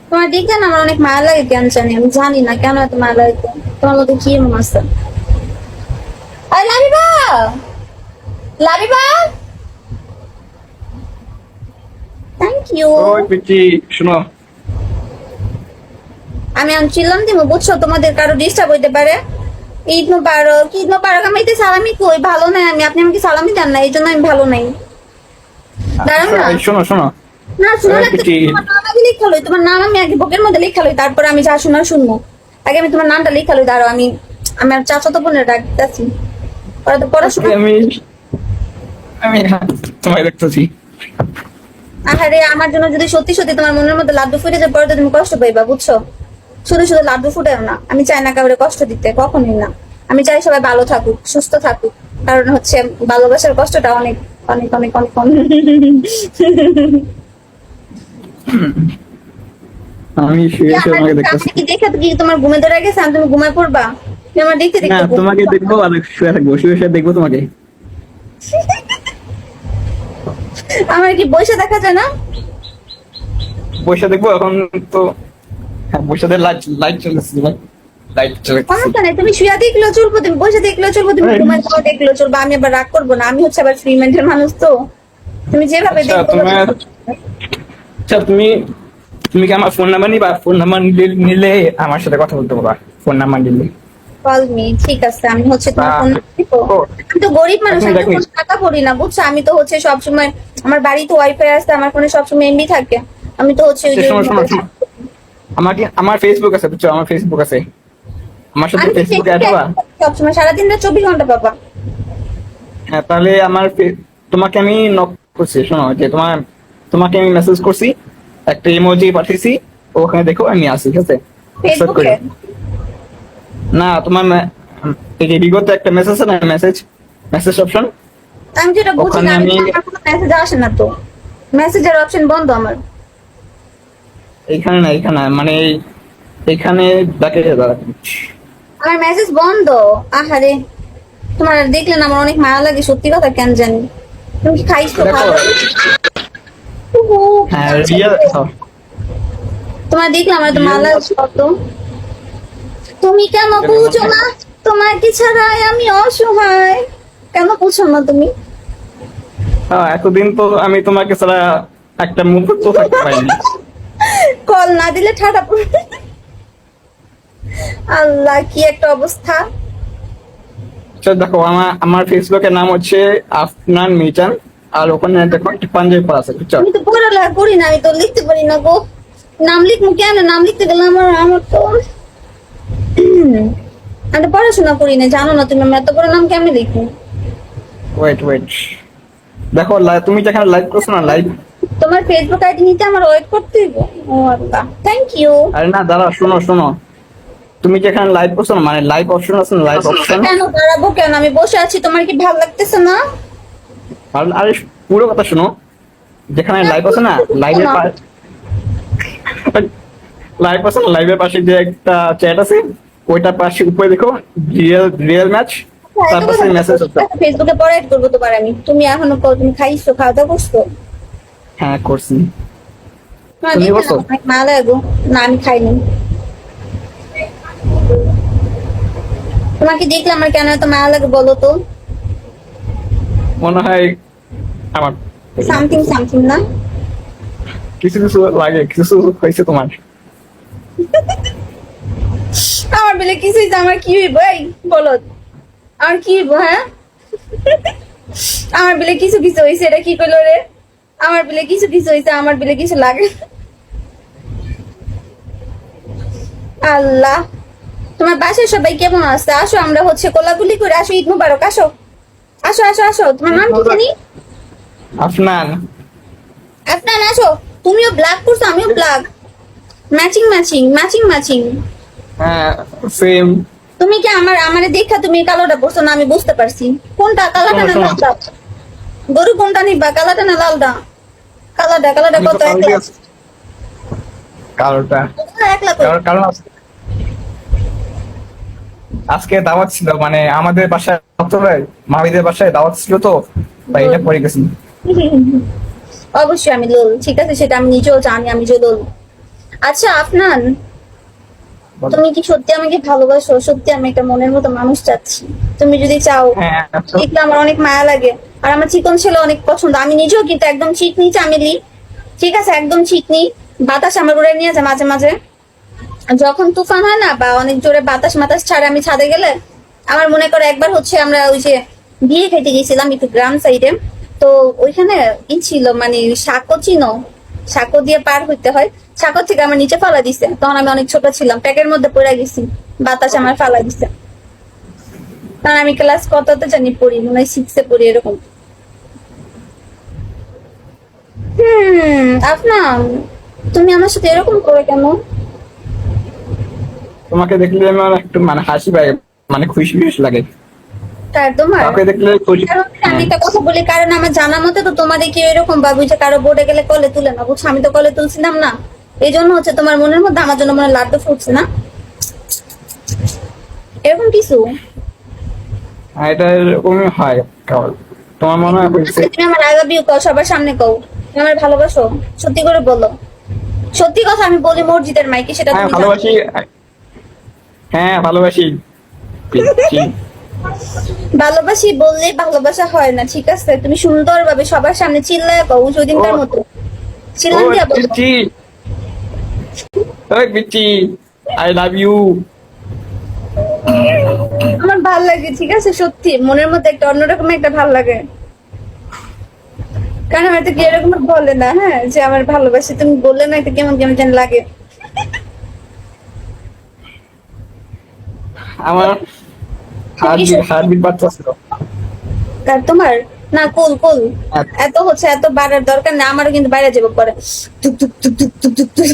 তোমার দেখলে না আমার অনেক মায়া লাগে, কেন জানি, আমি জানি না কেন এত মায়া লাগে। তোমার মধ্যে কি এমন আছে? আরে লাবিবা, লাবিবা, থ্যাংক ইউ। ওই পিচ্ছি, শোনো। আমি আনছিলাম দিব, বুঝছো, তোমাদের কারো ডিস্টার্ব হইতে পারে। ঈদ মোবারক, ঈদ মোবারক। আমি এতে সালামি কই, ভালো নাই আমি, আপনি আমাকে সালামি দেন না, এই জন্য আমি ভালো নাই। দাঁড়াও না, শোনো শোনো। না শোনো ওই না, পিচ্ছি, তোমার নাম আগে লেখা লই, তোমার নাম আমি আগে বুকের মধ্যে লেখা লই, তারপর আমি যা শোনার শুনবো। আগে আমি তোমার নামটা লেখা লই, দাঁড়াও, আমি আমার চাচাতো বোনের ডাকতেছি। ওরা তো আজকে পড়াশোনা। আমি আমি তোমায় দেখতেছি। আহারে, আমার জন্য যদি সত্যি সত্যি তোমার মনের মধ্যে লাড্ডু ফুটে যায়, পরে তো তুমি কষ্ট পাইবা, বুঝছো। শুধু শুধু লাড্ডু ফুটেও না, আমি চাই না কাউরে কষ্ট দিতে, কখনোই না। আমি চাই সবাই ভালো থাকুক, সুস্থ থাকুক। কারণ হচ্ছে ভালোবাসার কষ্টটা অনেক অনেক অনেক অনেক অনেক। আমি শুয়ে শুয়ে তোমাকে দেখতেছি। আমাকে কি দেখে কি তোমার ঘুমে ধরে গেছে, আমি তুমি ঘুমায় পড়বা? তুমি আমার দেখতে না, দেখতে তোমাকে দেখবো আর শুয়ে থাকবো, শুয়ে শুয়ে দেখবো তোমাকে। আমার কি বসে দেখা যায় না? বসে দেখবো এখন তো। হ্যাঁ, বসে লাইট লাইট চলেছে, লাইট চলেছে। সমস্যা নেই, তুমি শুয়ে দেখলেও চলবো, তুমি বসে দেখলেও চলবো, তুমি ঘুমায় যাও দেখলেও চলবো, আমি আবার রাগ করবো না। আমি হচ্ছে আবার ফ্রি মাইন্ডের মানুষ তো। তুমি যেভাবে আচ্ছা দেখবো। তোমার, আচ্ছা তুমি তুমি কি আমার ফোন নাম্বার নিবা? ফোন নাম্বার নিলে আমার সাথে কথা বলতে পারবা, ফোন নাম্বার নিলে। কল মি, ঠিক আছে, আমি হচ্ছে তোমার বা- ফোন দিব। ও, আমি তো গরিব মানুষ, এক আমি মিনিট, তো এক মিনিট। কোনো টাকা পড়ি না, বুঝছো। আমি তো হচ্ছে সবসময়, আমার বাড়িতে ওয়াইফাই আছে, আমার ফোনে সবসময় এমবি থাকে। আমি তো হচ্ছে ওই আচ্ছা, যে শোনো শোনো শোনো। আমার ফেসবুক আছে, বুঝছো, আমার ফেসবুক আছে। আমার সাথে আমি তো ফেসবুকে ফেসবুকে অ্যাড হবা? সবসময় সারাদিন রাত 24 ঘন্টা পাবা। হ্যাঁ, তাহলে তোমাকে আমি নক করছি, শোনো, যে তোমাকে আমি মেসেজ করছি, একটা ইমোজি পাঠিয়েছি, ওখানে দেখো আমি আছি, ঠিক আছে? অ্যাকসেপ্ট ফেসবুকে করো। না, তোমার এই যে বিগত একটা মেসেজ আছে না, মেসেজ মেসেজ অপশন, আমি যেটা বুঝি ওখানে না, আমি আমি তো, আমার কোনো মেসেজ আসে না তো, মেসেজের অপশন বন্ধ আমার। এইখানে না, এইখানে মানে এইখানে দেখে দাঁড়া। আমার মেসেজ বন্ধ। আহারে, তোমার দেখলে না আমার অনেক মায়া লাগে, সত্যি কথা, কেন জানি। তুমি কি খাইছো, দেখো, খাওয়া? উহু, কি হ্যাঁ কাঁদছো? রিয়েল। তোমার দেখলাম আমার তো মায়া লাগছে কত। তুমি কেন বুঝো না, তোমাকে ছাড়াই আমি অসহায়। কেন বুঝো না তুমি? এতদিন তো আমি তোমাকে ছাড়া একটা মুহূর্ত থাকতে পারিনি। কল না দিলে ঠাডা পড়বে। আল্লাহ, কি একটা অবস্থা। আচ্ছা দেখো, আমার ফেসবুকের নাম হচ্ছে আফনান মিজান, আর ওখানে দেখো একটা পাঞ্জাবি পরা আছে, বুঝছো? আমি তো পড়ালেখা করি না, আমি তো লিখতে পারি না গো। নাম লিখবো কেন? নাম লিখতে গেলে আমার আমার তো আমি তো পড়াশোনা করি না, জানো না তুমি, আমি এত বড় নাম কেমনে লিখবো? ওয়েট ওয়েট, দেখো তুমি যেখানে লাইভ করছো না, লাইভ। তোমার ফেসবুক আইডি নিতে আমার ওয়েট করতে হইব? ও আল্লাহ, থ্যাংক ইউ। আরে না, দাঁড়াও, শোনো শোনো। তুমি যেখানে লাইভ করছো না, মানে লাইভ অপশন আছে না, লাইভ অপশন। কেন দাঁড়াবো কেন? আমি বসে আছি, তোমার কি ভালো লাগতেছে না? আরে পুরো কথা শোনো, যেখানে লাইভ আছে না, লাইভের লাইভ আছে না, লাইভের পাশে যে একটা চ্যাট আছে, ওইটার পাশে উপরে দেখো রিয়েল রিয়েল ম্যাচ, তারপর মেসেজ আছে। ফেসবুকে পরে অ্যাড করবো তোমার আমি। তুমি এখনো তুমি খাইছো, খাওয়া দাওয়া করছো? হ্যাঁ করছি। তোমার তুমি দেখে না করছো? অনেক মায়া লাগো। না, আমি খাইনি। তোমাকে দেখলে আমার কেন এত মায়া লাগে বলো তো? মনে হয় আমার সামথিং সামথিং না? কিছু কিছু লাগে, কিছু হয়েছে তোমার। আমার বেলে কিছু হইছে, আমার কি হইব? এই বলো, আমার কি হইব? হ্যাঁ, আমার বেলে কিছু কিছু হয়েছে, এটা কি করলো রে? আমার বেলে কিছু কিছু হয়েছে, আমার বেলে কিছু লাগে। আল্লাহ, তোমার বাসায় সবাই কেমন আছে? আসো, আমরা হচ্ছে কোলাকুলি করে আসো, ঈদ মুবারক, আসো আসো আসো আসো। তোমার নাম কি জানি? আফনান। আপনার আসো। তুমিও ব্ল্যাক করছো, আমিও black, matching matching matching matching. হ্যাঁ, সেম। তুমি কি আমারে দেখা তুমি কালোটা পরছো না? আমি বুঝতে পারছি। কোনটা, কালাটা না শোনো, লালটা? গরু কোনটা নিবা, কালাটা না লালটা? কালাটা, কালাটা আমি তো কত? এক লাখ? কালোটা। এক লাখ কই? কারণ আজকে দাওয়াত ছিল, মানে আমাদের বাসায় মামিদের বাসায় দাওয়াত ছিল, তো তাই এটা পরে গেছি। অবশ্যই আমি লোল, ঠিক আছে, সেটা আমি নিজেও জানি, আমি যে লোল। আচ্ছা আফনান, বলো। তুমি কি সত্যি আমাকে ভালোবাসো? সত্যি আমি একটা মনের মতো মানুষ চাচ্ছি, তুমি যদি চাও। হ্যাঁ আচ্ছা। দেখলে আমার অনেক মায়া লাগে। আর আমার চিকন ছেলে অনেক পছন্দ, আমি নিজেও কিন্তু একদম চিকনি চামেলি। ঠিক আছে, একদম চিকনি। বাতাস আমার উড়ে নিয়ে যায় মাঝে মাঝে, যখন তুফান হয় না বা অনেক জোরে বাতাস মাতাস ছাড়ে, আমি ছাদে গেলে আমার মনে করে একবার হচ্ছে আমরা ওই যে বিয়ে খেতে গেছিলাম একটু গ্রাম সাইডে। তো ওইখানে ই ছিল মানে সাঁকো চিনো, সাঁকো দিয়ে পার হইতে হয়। সাঁকো থেকে আমার নিচে ফালা দিছে, তখন আমি অনেক ছোট ছিলাম, প্যাকের মধ্যে পড়ে গেছি, বাতাস আমার ফালা দিছে। কারণ আমি ক্লাস কততে জানি পড়ি, মনে হয় 6-এ পড়ি এরকম। আফনান, তুমি আমার সাথে এরকম করে কেন? তোমাকে দেখলে আমার একটু মানে হাসি পায়, মানে খুশি খুশি লাগে। তার তোমার কাউকে দেখলে খুশি। কারণ আমি হ্যাঁ। একটা কথা বলি, কারণ আমার জানা মতে তো তোমাদের কি এরকম বা বুঝে কারো বোর্ডে গেলে কলে তুলে না, বুঝছো? আমি তো কলে তুলছিলাম না, এই জন্য হচ্ছে তোমার মনের মধ্যে আমার জন্য মনে হয় লাড্ডু ফুটছে না, এরকম কিছু। হ্যাঁ, এটা এরকমই হয় কেবল। তোমার মনে হয় হয়েছে। তুমি আমার আই লাভ ইউ কও, সবার সামনে কও তুমি আমার ভালোবাসো, সত্যি করে বলো। সত্যি কথা আমি বলি মসজিদের মাইকে, সেটা হ্যাঁ তুমি জানো। ভালোবাসি। হ্যাঁ ভালোবাসি। পিচ্চি। ভালোবাসি বললে ভালোবাসা হয় না, ঠিক আছে? তুমি সুন্দরভাবে সবার সামনে চিল্লায় কও, ওইদিনকার ও মতো ও চিল্লান দিয়া বলো। পিচ্চি। ওই পিচ্চি, আই লাভ ইউ। আমার ভাল লাগে, ঠিক আছে? সত্যি মনের মধ্যে একটা অন্যরকম একটা ভাল লাগে। কারণ হয়তো কি এরকম বলে না, হ্যাঁ, যে আমার ভালোবাসি, তুমি বললে না এটা কেমন কেমন যেন লাগে। আমার তুমি কি হার্টবিট বাচ্চা। আর তোমার না কুল কুল, আচ্ছা। এত হচ্ছে এত বাড়ার দরকার না, আমারও কিন্তু বাইরে যাবো পরে টুক টুক টুক টুক টুক টুক টুক।